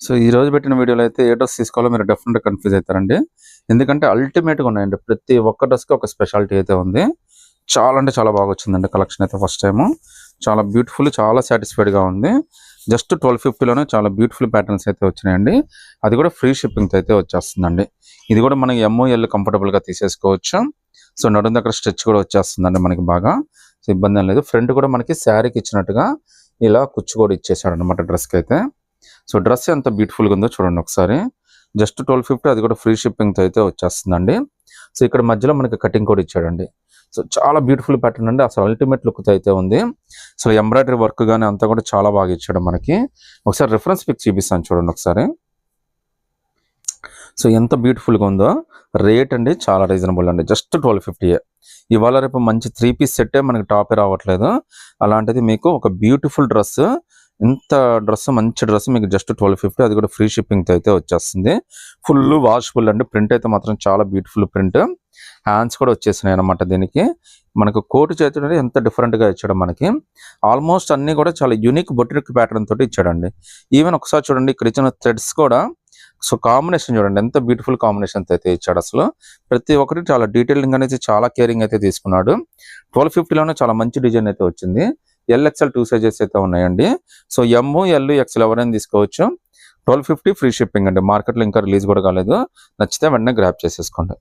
So ఈ రోజు పెట్టిన వీడియోలో అయితే ఏ డ్రెస్ తీసుకోవాలో మీరు డెఫినెట్గా కన్ఫ్యూజ్ అవుతారండి. ఎందుకంటే అల్టిమేట్గా ఉన్నాయండి. ప్రతి ఒక్క డ్రెస్కి ఒక స్పెషాలిటీ అయితే ఉంది. చాలా అంటే చాలా బాగా వచ్చిందండి కలెక్షన్ అయితే ఫస్ట్ టైము. చాలా బ్యూటిఫుల్, చాలా సాటిస్ఫైడ్గా ఉంది. జస్ట్ 1250లోనే చాలా బ్యూటిఫుల్ ప్యాటర్న్స్ అయితే వచ్చినాయండి. అది కూడా ఫ్రీ షిప్పింగ్తో అయితే వచ్చేస్తుందండి. ఇది కూడా మనకి ఎంఓఎల్ కంఫర్టబుల్గా తీసేసుకోవచ్చు. సో నడుం దగ్గర స్ట్రెచ్ కూడా వచ్చేస్తుందండి మనకి బాగా. సో ఇబ్బంది ఏం లేదు. ఫ్రంట్ కూడా మనకి శారీకి ఇచ్చినట్టుగా ఇలా కుచ్చు కూడా ఇచ్చేసాడు అనమాట డ్రెస్కి అయితే. సో డ్రెస్ ఎంత బ్యూటిఫుల్గా ఉందో చూడండి ఒకసారి. జస్ట్ 1250, అది కూడా ఫ్రీ షిప్పింగ్తో అయితే వచ్చేస్తుందండి. సో ఇక్కడ మధ్యలో మనకి కటింగ్ కూడా ఇచ్చాడండి. సో చాలా బ్యూటిఫుల్ ప్యాటర్న్ అండి. అసలు అల్టిమేట్ లుక్తో అయితే ఉంది. అసలు ఎంబ్రాయిడరీ వర్క్ కానీ అంతా కూడా చాలా బాగా ఇచ్చాడు మనకి. ఒకసారి రిఫరెన్స్ పిక్ చూపిస్తాను చూడండి ఒకసారి. సో ఎంత బ్యూటిఫుల్గా ఉందో. రేట్ అండి చాలా రీజనబుల్ అండి. జస్ట్ 1250. ఇవాళ రేపు మంచి 3 పీస్ సెట్టే మనకి టాపే రావట్లేదు. అలాంటిది మీకు ఒక బ్యూటిఫుల్ డ్రెస్, ఇంత డ్రెస్, మంచి డ్రెస్ మీకు జస్ట్ 1250, అది కూడా ఫ్రీ షిప్పింగ్తో అయితే వచ్చేస్తుంది. ఫుల్ వాషబుల్ అండి. ప్రింట్ అయితే మాత్రం చాలా బ్యూటిఫుల్ ప్రింట్. హ్యాండ్స్ కూడా వచ్చేసినాయి అనమాట. దీనికి మనకు కోటు చేతుడు ఎంత డిఫరెంట్గా ఇచ్చాడు మనకి. ఆల్మోస్ట్ అన్నీ కూడా చాలా యూనిక్ బొటిక్ ప్యాటర్న్ తోటి ఇచ్చాడండి. ఈవెన్ ఒకసారి చూడండి ఇక్కడ ఇచ్చిన థ్రెడ్స్ కూడా. సో కాంబినేషన్ చూడండి ఎంత బ్యూటిఫుల్ కాంబినేషన్ అయితే ఇచ్చాడు. అసలు ప్రతి ఒక్కటి చాలా డీటెయిలింగ్ అనేది, చాలా కేరింగ్ అయితే తీసుకున్నాడు. 1250లోనే చాలా మంచి డిజైన్ అయితే వచ్చింది. ఎల్ఎక్స్ఎల్ 2 సైజెస్ అయితే ఉన్నాయండి. సో ఎమ్, ఎల్, ఎక్స్ఎల్ ఎవరైనా తీసుకోవచ్చు. 1250 ఫ్రీ షిప్పింగ్ అండి. మార్కెట్లో ఇంకా రిలీజ్ కూడా కాలేదు. నచ్చితే వెంటనే గ్రాప్ చేసేసుకోండి.